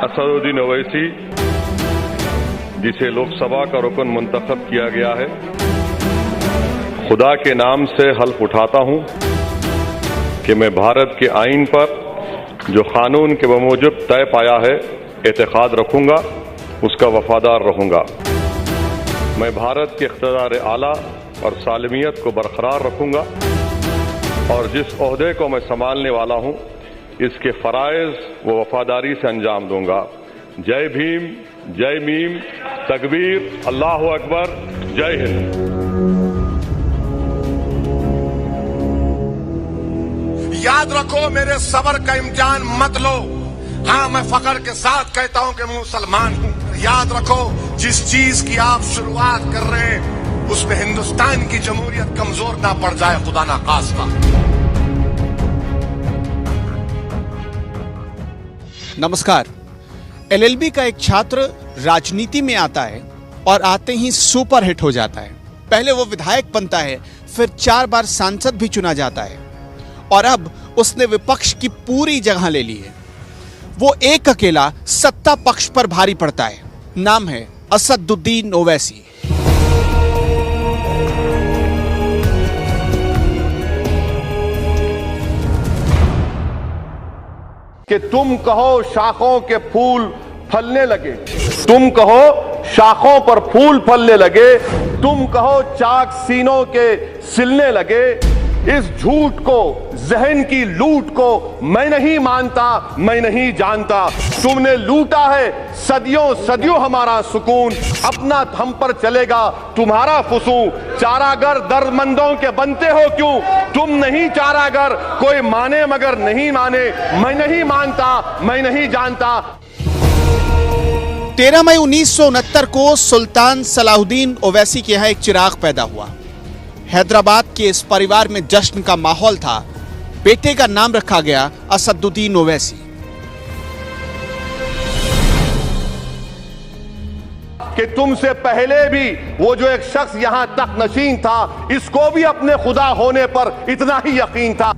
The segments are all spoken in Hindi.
असदुद्दीन ओवैसी, जिसे लोकसभा का रुकन मुंतखब किया गया है, खुदा के नाम से हल्फ उठाता हूं कि मैं भारत के आईन पर जो कानून के बमूजिब तय पाया है एतकाद रखूंगा, उसका वफादार रहूंगा। मैं भारत के इख्तियार आला और सालमियत को बरकरार रखूंगा और जिस ओहदे को मैं संभालने वाला हूं इसके फराइज व वफादारी से अंजाम दूंगा। जय भीम, जय मीम, तकबीर, अल्लाह अकबर, जय हिंद। याद रखो, मेरे सब्र का इम्तिहान मत लो। हाँ, मैं फख्र के साथ कहता हूं कि मैं मुसलमान हूं। याद रखो, जिस चीज की आप शुरुआत कर रहे हैं उसमें हिंदुस्तान की जमहूरियत कमजोर ना पड़ जाए, खुदा ना खास्ता। नमस्कार। एलएलबी का एक छात्र राजनीति में आता है और आते ही सुपर हिट हो जाता है। पहले वो विधायक बनता है, फिर 4 बार सांसद भी चुना जाता है और अब उसने विपक्ष की पूरी जगह ले ली है। वो एक अकेला सत्ता पक्ष पर भारी पड़ता है। नाम है असदुद्दीन ओवैसी। कि तुम कहो शाखों के फूल फलने लगे, तुम कहो शाखों पर फूल फलने लगे, तुम कहो चाक सीनों के सिलने लगे। इस झूठ को, जहन की लूट को मैं नहीं मानता, मैं नहीं जानता। तुमने लूटा है सदियों सदियों हमारा सुकून, अपना हम पर चलेगा तुम्हारा फुसूं। चारागर दर्दमंदों के बनते हो क्यों, तुम नहीं चारागर, कोई माने मगर नहीं माने। मैं नहीं मानता, मैं नहीं जानता। 13 मई 1969 को सुल्तान सलाहुद्दीन ओवैसी के यहाँ एक चिराग पैदा हुआ। हैदराबाद के इस परिवार में जश्न का माहौल था। बेटे का नाम रखा गया असदुद्दीन ओवैसी। कि तुमसे पहले भी वो जो एक शख्स यहां तक नशीन था, इसको भी अपने खुदा होने पर इतना ही यकीन था।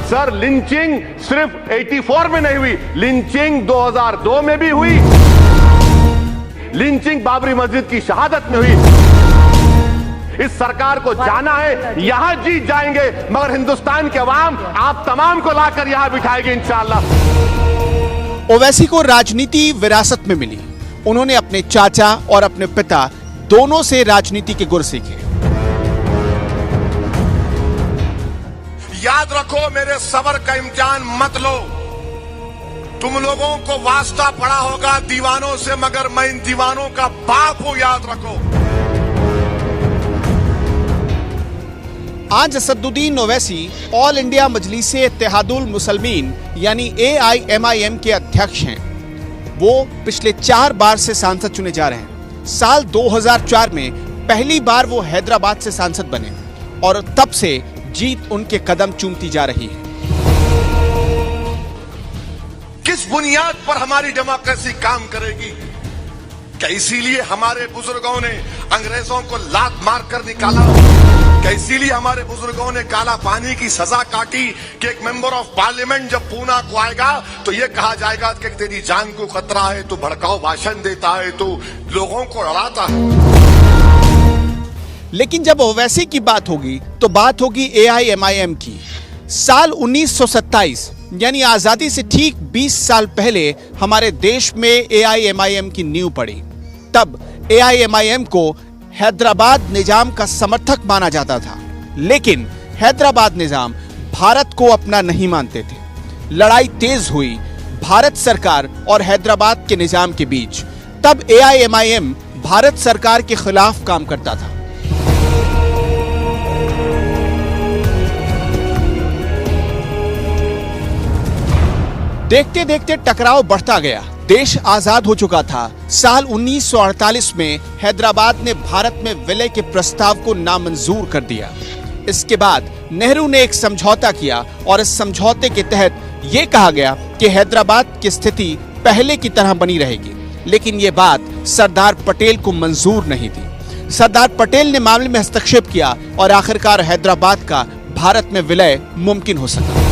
सर, लिंचिंग सिर्फ 84 में नहीं हुई, लिंचिंग 2002 में भी हुई। लिंचिंग बाबरी मस्जिद की शहादत में हुई। इस सरकार को जाना है, यहां जीत जाएंगे, मगर हिंदुस्तान के अवाम आप तमाम को लाकर यहां बिठाएंगे इंशाअल्लाह। ओवैसी को राजनीति विरासत में मिली। उन्होंने अपने चाचा और अपने पिता दोनों से राजनीति के गुर सीखे। याद रखो, मेरे सब्र का इम्तिहान मत लो। तुम लोगों को वास्ता पड़ा होगा दीवानों से, मगर मैं इन दीवानों का बाप हूं, याद रखो। आज असदुद्दीन ओवैसी ऑल इंडिया मजलिसे इत्तेहादुल मुसलमीन यानी AIMIM के अध्यक्ष हैं। वो पिछले 4 बार से सांसद चुने जा रहे हैं। साल 2004 में पहली बार वो हैदराबाद से सांसद बने और तब से जीत उनके कदम चूमती जा रही है। किस बुनियाद पर हमारी डेमोक्रेसी काम करेगी? क्या इसीलिए हमारे बुजुर्गों ने अंग्रेजों को लात मार कर निकाला? क्या इसीलिए हमारे बुजुर्गों ने काला पानी की सजा काटी कि एक मेंबर ऑफ पार्लियामेंट जब पूना को आएगा तो यह कहा जाएगा कि तेरी जान को खतरा है, तो भड़काऊ भाषण देता है, तो लोगों को डराता है? लेकिन जब ओवैसी की बात होगी तो बात होगी AIMIM की। साल 1927 यानी आजादी से ठीक 20 साल पहले हमारे देश में AIMIM की नींव पड़ी। तब AIMIM को हैदराबाद निजाम का समर्थक माना जाता था, लेकिन हैदराबाद निजाम भारत को अपना नहीं मानते थे। लड़ाई तेज हुई भारत सरकार और हैदराबाद के निजाम के बीच। तब AIMIM भारत सरकार के खिलाफ काम करता था। देखते देखते टकराव बढ़ता गया। देश आजाद हो चुका था। साल 1948 में हैदराबाद ने भारत में विलय के प्रस्ताव को नामंजूर कर दिया। इसके बाद नेहरू ने एक समझौता किया और इस समझौते के तहत यह कहा गया कि हैदराबाद की स्थिति पहले की तरह बनी रहेगी। लेकिन यह बात सरदार पटेल को मंजूर नहीं थी। सरदार पटेल ने मामले में हस्तक्षेप किया और आखिरकार हैदराबाद का भारत में विलय मुमकिन हो सका।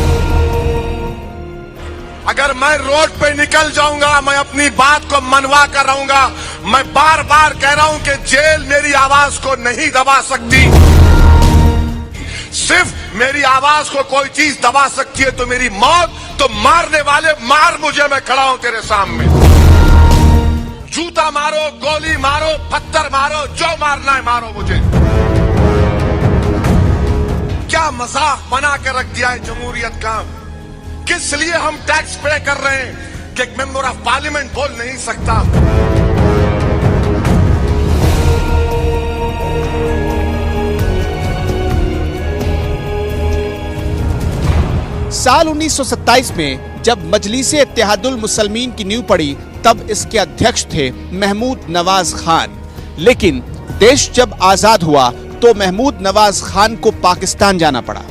अगर मैं रोड पे निकल जाऊंगा, मैं अपनी बात को मनवा कर रहूंगा। मैं बार बार कह रहा हूं कि जेल मेरी आवाज को नहीं दबा सकती। सिर्फ मेरी आवाज को कोई चीज दबा सकती है तो मेरी मौत। तो मारने वाले मार मुझे, मैं खड़ा हूं तेरे सामने। जूता मारो, गोली मारो, पत्थर मारो, जो मारना है मारो मुझे। क्या मजाक बना के रख दिया है जमहूरियत का। किस लिए हम टैक्स पे कर रहे हैं कि एक मेंबर ऑफ पार्लियामेंट बोल नहीं सकता। साल 1927 में जब मजलिसे इत्तेहादुल मुसलमीन की नींव पड़ी तब इसके अध्यक्ष थे महमूद नवाज खान। लेकिन देश जब आजाद हुआ तो महमूद नवाज खान को पाकिस्तान जाना पड़ा।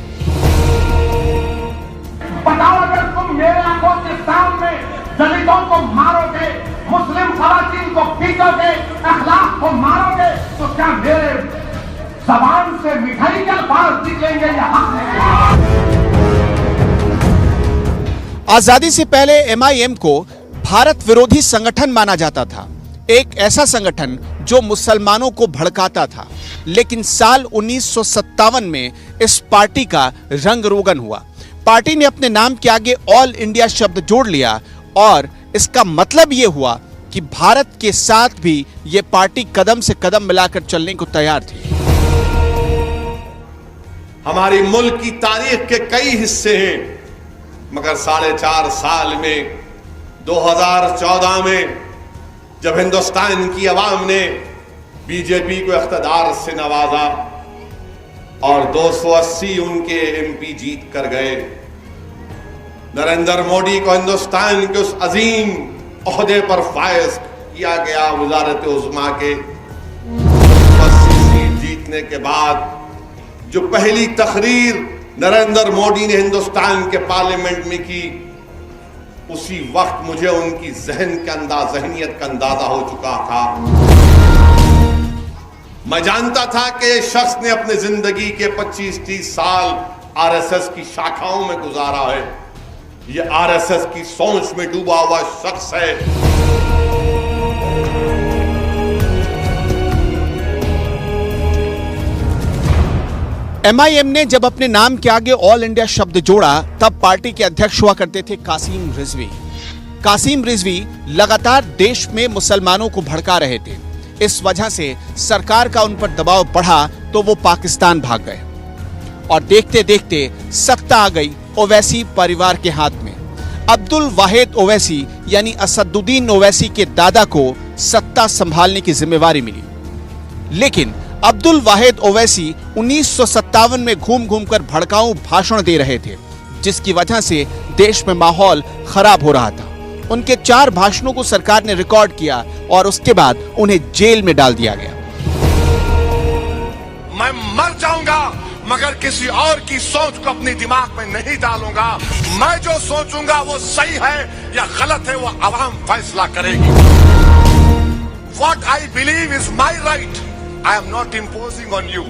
बताओ, अगर तुम मेरे आंखों के सामने दलितों को मारोगे, मुस्लिम खवातीन को पीटोगे, अखलाक को मारोगे, तो क्या मेरे जबान से मिठाई के अल्फाज निकलेंगे या हक? आजादी से पहले एमआईएम को भारत विरोधी संगठन माना जाता था, एक ऐसा संगठन जो मुसलमानों को भड़काता था। लेकिन साल 1957 में इस पार्टी का रंग रोगन हुआ। पार्टी ने अपने नाम के आगे ऑल इंडिया शब्द जोड़ लिया और इसका मतलब यह हुआ कि भारत के साथ भी यह पार्टी कदम से कदम मिलाकर चलने को तैयार थी। हमारी मुल्क की तारीख के कई हिस्से हैं, मगर 4.5 साल में 2014 में जब हिंदुस्तान की आवाम ने बीजेपी को इख्तिदार से नवाजा और 280 उनके एमपी जीत कर गए, नरेंद्र मोदी को हिंदुस्तान के उस अजीम ओहदे पर फायज किया गया। वजारत उज़्मा के 80 सीट जीतने के बाद जो पहली तकरीर नरेंद्र मोदी ने हिंदुस्तान के पार्लियामेंट में की, उसी वक्त मुझे उनकी जहनियत का अंदाजा हो चुका था। मैं जानता था कि इस शख्स ने अपने जिंदगी के 25-30 साल आरएसएस की शाखाओं में गुजारा है। यह आरएसएस की सोच में डूबा हुआ शख्स है। एमआईएम ने जब अपने नाम के आगे ऑल इंडिया शब्द जोड़ा तब पार्टी के अध्यक्ष हुआ करते थे कासिम रिजवी। कासिम रिजवी लगातार देश में मुसलमानों को भड़का रहे थे। इस वजह से सरकार का उन पर दबाव बढ़ा तो वो पाकिस्तान भाग गए और देखते देखते सत्ता आ गई ओवैसी परिवार के हाथ में। अब्दुल वाहिद ओवैसी यानी असदुद्दीन ओवैसी के दादा को सत्ता संभालने की जिम्मेवारी मिली। लेकिन अब्दुल वाहिद ओवैसी 1957 में घूम घूम कर भड़काऊ भाषण दे रहे थे, जिसकी वजह से देश में माहौल खराब हो रहा था। उनके 4 भाषणों को सरकार ने रिकॉर्ड किया और उसके बाद उन्हें जेल में डाल दिया गया। मैं मर जाऊंगा मगर किसी और की सोच को अपने दिमाग में नहीं डालूंगा। मैं जो सोचूंगा वो सही है या गलत है वो आवाम फैसला करेगी। What I believe is my right. I am not imposing on you.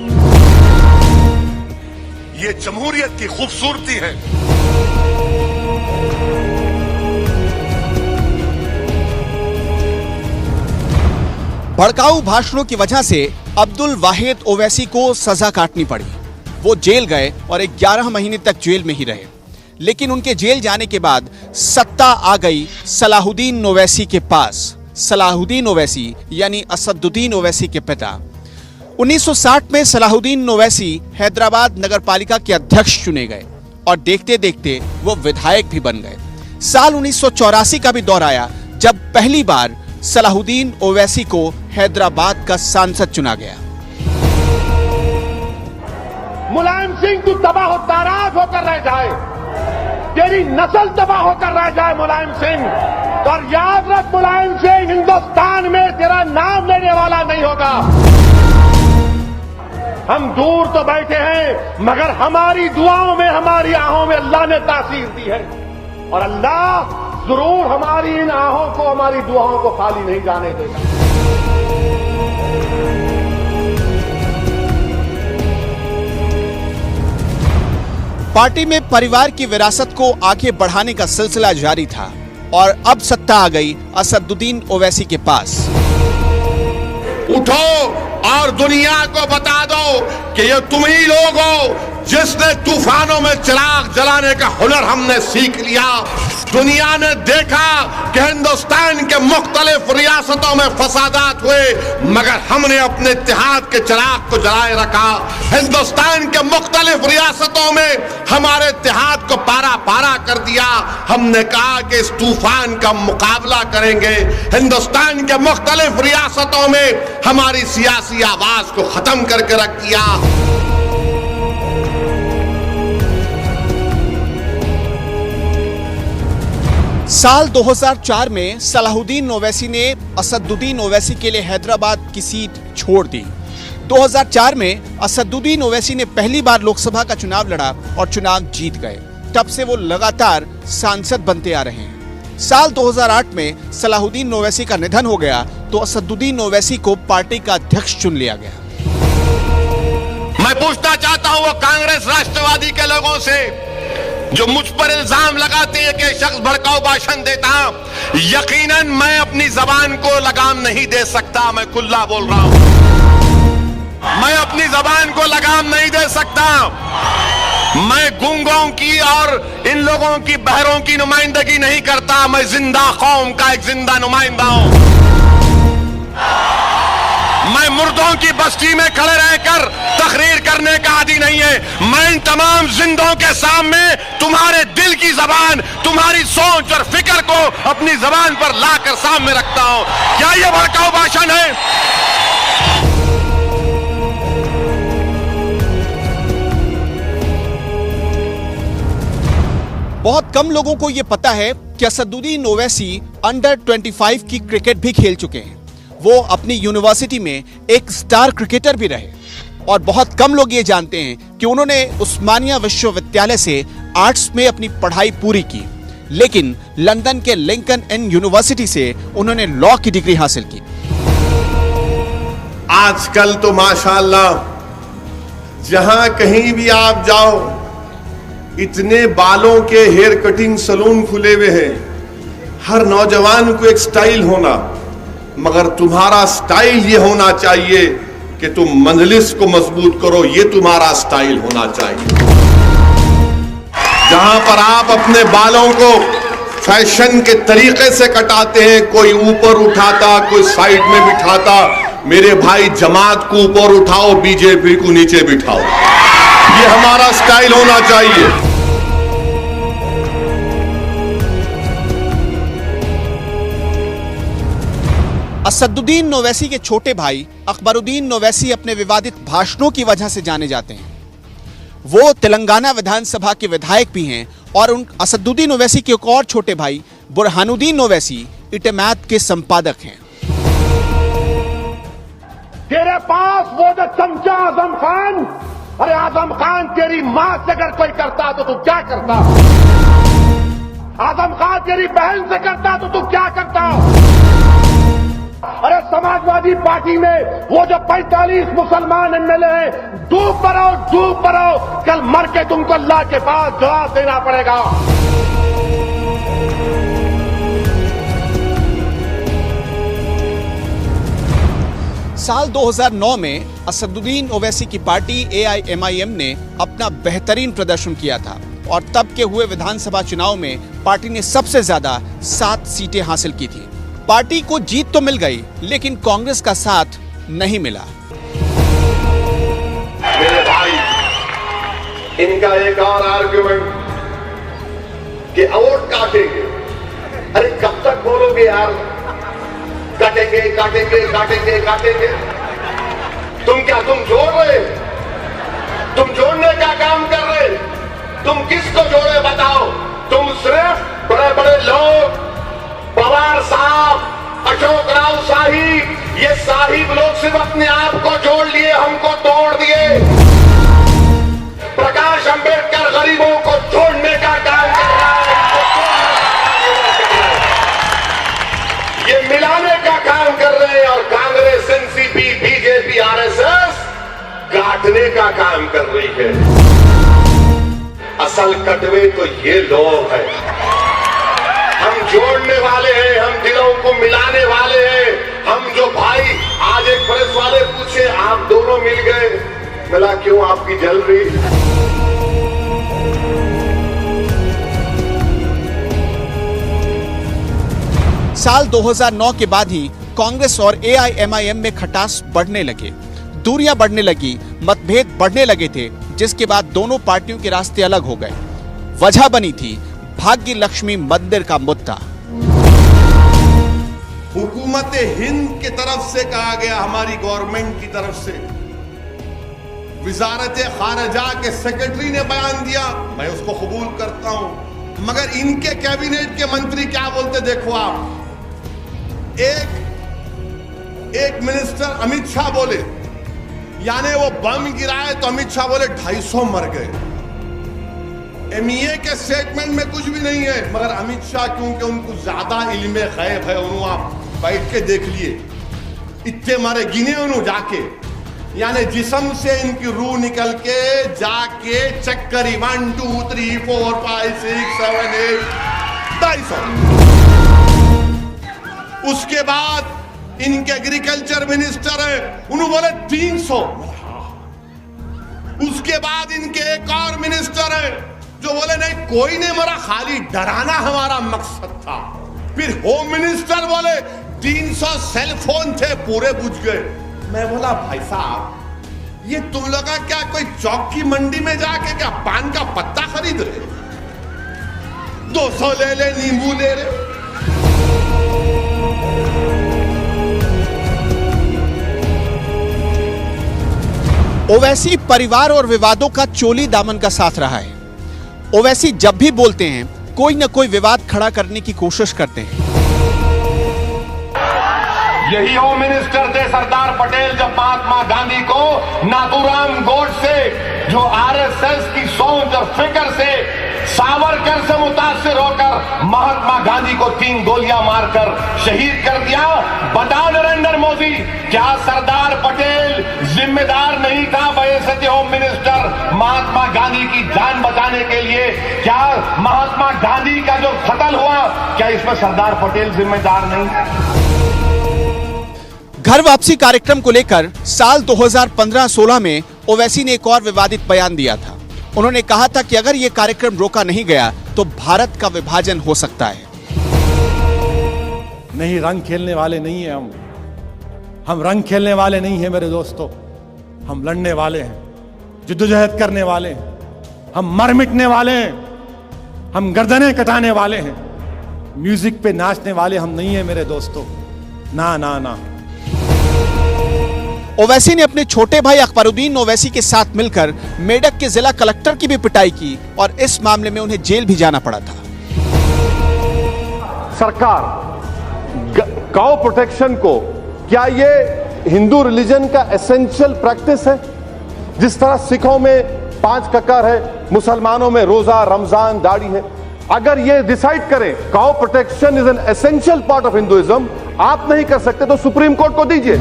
ये जमहूरियत की खूबसूरती है। भड़काऊ भाषणों की वजह से अब्दुल वाहिद ओवैसी को सजा काटनी पड़ी। वो जेल गए और 11 महीने तक जेल में ही रहे। लेकिन उनके जेल जाने के बाद सत्ता आ गई सलाहुद्दीन ओवैसी के पास। सलाहुद्दीन ओवैसी यानी असदुद्दीन ओवैसी के पिता। 1960 में सलाहुद्दीन ओवैसी हैदराबाद नगरपालिका के अध्यक्ष चुने गए और देखते देखते वो विधायक भी बन गए। साल 1984 का भी दौर आया जब पहली बार सलाहुद्दीन ओवैसी को हैदराबाद का सांसद चुना गया। मुलायम सिंह तू तबाह हो ताराज होकर रह जाए, तेरी नस्ल तबाह होकर रह जाए मुलायम सिंह। और याद रख मुलायम सिंह, हिंदुस्तान में तेरा नाम लेने वाला नहीं होगा। हम दूर तो बैठे हैं मगर हमारी दुआओं में, हमारी आहों में अल्लाह ने तासीर दी है और अल्लाह जरूर हमारी इन आहों को, हमारी दुआओं को खाली नहीं जाने देगा। पार्टी में परिवार की विरासत को आगे बढ़ाने का सिलसिला जारी था और अब सत्ता आ गई असदुद्दीन ओवैसी के पास। उठो और दुनिया को बता दो कि ये तुम ही लोग हो जिसने तूफानों में चिराग जलाने का हुनर हमने सीख लिया। दुनिया ने देखा कि हिंदुस्तान के मुख्तलिफ रियासतों में फसादात हुए, मगर हमने अपने इत्तेहाद के चिराग को जलाए रखा। हिंदुस्तान के मुख्तलिफ रियासतों में हमारे इत्तेहाद को पारा पारा कर दिया। हमने कहा कि इस तूफान का मुकाबला करेंगे। हिंदुस्तान के मुख्तलिफ रियासतों में हमारी सियासी आवाज को खत्म करके रख दिया। साल 2004 में सलाहुद्दीन ओवैसी ने असदुद्दीन ओवैसी के लिए हैदराबाद की सीट छोड़ दी। 2004 में असदुद्दीन ओवैसी ने पहली बार लोकसभा का चुनाव लड़ा और चुनाव जीत गए। तब से वो लगातार सांसद बनते आ रहे हैं। साल 2008 में सलाहुद्दीन ओवैसी का निधन हो गया तो असदुद्दीन ओवैसी को पार्टी का अध्यक्ष चुन लिया गया। मैं पूछना चाहता हूं वो कांग्रेस राष्ट्रवादी के लोगों से जो मुझ पर इल्जाम लगाते हैं कि शख्स भड़काऊ भाषण देता, यकीनन मैं अपनी जबान को लगाम नहीं दे सकता। मैं खुला बोल रहा हूं, मैं अपनी जबान को लगाम नहीं दे सकता। मैं गूंगों की और इन लोगों की बहरों की नुमाइंदगी नहीं करता। मैं जिंदा कौम का एक जिंदा नुमाइंदा हूं। मैं मुर्दों की बस्ती में खड़े रहकर तकरीर करने का आदी नहीं है। मैं इन तमाम जिंदों के सामने तुम्हारे दिल की जबान, तुम्हारी सोच और फिक्र को अपनी जबान पर लाकर सामने रखता हूं। क्या यह भड़काऊ भाषण है? बहुत कम लोगों को यह पता है कि असदुद्दीन ओवैसी अंडर 25 की क्रिकेट भी खेल चुके हैं। वो अपनी यूनिवर्सिटी में एक स्टार क्रिकेटर भी रहे और बहुत कम लोग ये जानते हैं कि उन्होंने उस्मानिया विश्वविद्यालय से आर्ट्स में अपनी पढ़ाई पूरी की, लेकिन लंदन के लिंकन इन यूनिवर्सिटी से उन्होंने लॉ की डिग्री हासिल की। आजकल तो माशाअल्लाह जहां कहीं भी आप जाओ इतने बालों के हेयर कटिंग सलून खुले हुए हैं। हर नौजवान को एक स्टाइल होना, मगर तुम्हारा स्टाइल ये होना चाहिए कि तुम मंजलिस को मजबूत करो। ये तुम्हारा स्टाइल होना चाहिए। जहां पर आप अपने बालों को फैशन के तरीके से कटाते हैं, कोई ऊपर उठाता, कोई साइड में बिठाता। मेरे भाई, जमात को ऊपर उठाओ, बीजेपी को नीचे बिठाओ। ये हमारा स्टाइल होना चाहिए। असदुद्दीन ओवैसी के छोटे भाई अकबरुद्दीन ओवैसी अपने विवादित भाषणों की वजह से जाने जाते हैं। वो तेलंगाना विधानसभा के विधायक भी हैं और उन असदुद्दीन ओवैसी के एक और छोटे भाई बुरहानुद्दीन ओवैसी इटेमैत के संपादक हैं। तेरे पास वो जो चमचा आजम खान, अरे आजम खान तेरी मां से अगर कोई करता तो तू क्या करता? आजम खान तेरी बहन से करता तो तू क्या करता? अरे समाजवादी पार्टी में वो जो 45 मुसलमान एमएलए हैं, डूब मरो, कल मर के तुमको अल्लाह के पास जवाब देना पड़ेगा। साल 2009 में असदुद्दीन ओवैसी की पार्टी AIMIM ने अपना बेहतरीन प्रदर्शन किया था और तब के हुए विधानसभा चुनाव में पार्टी ने सबसे ज्यादा 7 सीटें हासिल की थी। पार्टी को जीत तो मिल गई, लेकिन कांग्रेस का साथ नहीं मिला। मेरे भाई, इनका एक और आर्ग्यूमेंट कि वोट काटेंगे। अरे कब तक बोलोगे यार? काटेंगे काटेंगे काटेंगे काटेंगे। तुम जोड़ रहे? तुम जोड़ने का काम कर रहे? तुम किसको जोड़े बताओ? तुम सिर्फ बड़े बड़े लोग, पवार साहब, अशोक राव साहिब, ये साहिब लोग सिर्फ अपने आप को जोड़ लिए, हमको तोड़ दिए। प्रकाश अंबेडकर गरीबों को जोड़ने का काम कर रहा है, ये मिलाने का काम कर रहे हैं। और कांग्रेस, एनसीपी, बीजेपी, आरएसएस काटने का काम कर रही है। असल कटवे तो ये लोग हैं। हम जोड़ने वाले हैं, हम दिलों को मिलाने वाले हैं। हम जो भाई, आज एक प्रेस वाले पूछे आप दोनों मिल गए, मिला क्यों आपकी जल रही? साल 2009 के बाद ही कांग्रेस और AIMIM में खटास बढ़ने लगे, दूरियां बढ़ने लगी, मतभेद बढ़ने लगे थे, जिसके बाद दोनों पार्टियों के रास्ते अलग हो गए। वजह बनी थी भाग्य लक्ष्मी मंदिर का मुद्दा। हुकूमत हिंद की तरफ से कहा गया, हमारी गवर्नमेंट की तरफ से, विजारत खारजा के सेक्रेटरी ने बयान दिया, मैं उसको कबूल करता हूं, मगर इनके कैबिनेट के मंत्री क्या बोलते देखो आप। एक मिनिस्टर अमित शाह बोले, यानी वो बम गिराए तो अमित शाह बोले 250 मर गए। MEA के स्टेटमेंट में कुछ भी नहीं है, मगर अमित शाह क्योंकि उनको ज्यादा इल्मे गैब है, उन्होंने आप बैठ के देख लिए, इतने मारे गिने उन्होंने जाके, यानी जिस्म से इनकी रूह निकल के जाके चेक करी 1 2 3 4 5 6 7 8 250। उसके बाद इनके एग्रीकल्चर मिनिस्टर है, उन्होंने बोले 300। उसके बाद इनके एक और मिनिस्टर है जो बोले नहीं कोई नहीं मरा, खाली डराना हमारा मकसद था। फिर होम मिनिस्टर बोले 300 सेल फोन थे, पूरे बुझ गए। मैं बोला भाई साहब, ये तुम लोग क्या कोई चौक की मंडी में जाके क्या पान का पत्ता खरीद रहे? 200 ले ले, नींबू ले रहे। ओवैसी परिवार और विवादों का चोली दामन का साथ रहा है। ओवैसी जब भी बोलते हैं, कोई न कोई विवाद खड़ा करने की कोशिश करते हैं। यही होम मिनिस्टर थे सरदार पटेल जब महात्मा गांधी को नाथूराम गोडसे, जो RSS की सोच और फिक्र से, सावरकर से मुतासिर होकर महात्मा गांधी को 3 गोलियां मारकर शहीद कर दिया। बता नरेंद्र मोदी, क्या सरदार पटेल जिम्मेदार नहीं था बहैसियत होम मिनिस्टर महात्मा गांधी की जान बचाने के लिए? क्या महात्मा गांधी का जो कत्ल हुआ, क्या इसमें सरदार पटेल जिम्मेदार नहीं? घर वापसी कार्यक्रम को लेकर साल 2015-16 में ओवैसी ने एक और विवादित बयान दिया था। उन्होंने कहा था कि अगर यह कार्यक्रम रोका नहीं गया तो भारत का विभाजन हो सकता है। नहीं, रंग खेलने वाले नहीं है हम रंग खेलने वाले नहीं हैं मेरे दोस्तों। हम लड़ने वाले हैं, जिद्दोजहद करने वाले हैं, हम मर मिटने वाले हैं, हम गर्दनें कटाने वाले हैं। म्यूजिक पे नाचने वाले हम नहीं हैं मेरे दोस्तों, ना ना ना। ओवैसी ने अपने छोटे भाई अकबरुद्दीन ओवैसी के साथ मिलकर मेडक के जिला कलेक्टर की भी पिटाई की और इस मामले में उन्हें जेल भी जाना पड़ा था। सरकार काउ प्रोटेक्शन को, क्या ये हिंदू रिलीजन का एसेंशियल प्रैक्टिस है? जिस तरह सिखों में 5 ककर है, मुसलमानों में रोजा, रमजान, दाढ़ी है। अगर ये डिसाइड करें cow protection is an essential part of Hinduism, आप नहीं कर सकते तो सुप्रीम कोर्ट को दीजिए।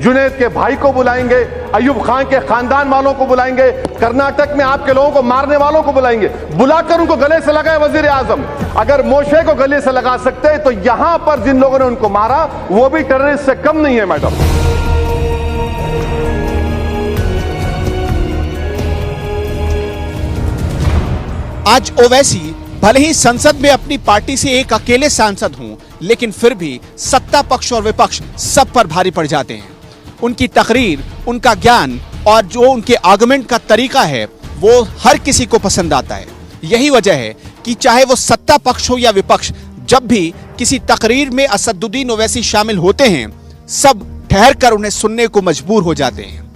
जुनैद के भाई को बुलाएंगे, अयूब खान के खानदान वालों को बुलाएंगे, कर्नाटक में आपके लोगों को मारने वालों को बुलाएंगे, बुलाकर उनको गले से लगाए वजीर आजम। अगर मोशे को गले से लगा सकते हैं तो यहां पर जिन लोगों ने उनको मारा वो भी टेररिस्ट से कम नहीं है मैडम। आज ओवैसी भले ही संसद में अपनी पार्टी से एक अकेले सांसद हों, लेकिन फिर भी सत्ता पक्ष और विपक्ष सब पर भारी पड़ जाते हैं। उनकी तकरीर, उनका ज्ञान और जो उनके आर्गुमेंट का तरीका है वो हर किसी को पसंद आता है। यही वजह है कि चाहे वो सत्ता पक्ष हो या विपक्ष, जब भी किसी तकरीर में असदुद्दीन ओवैसी शामिल होते हैं, सब ठहर कर उन्हें सुनने को मजबूर हो जाते हैं।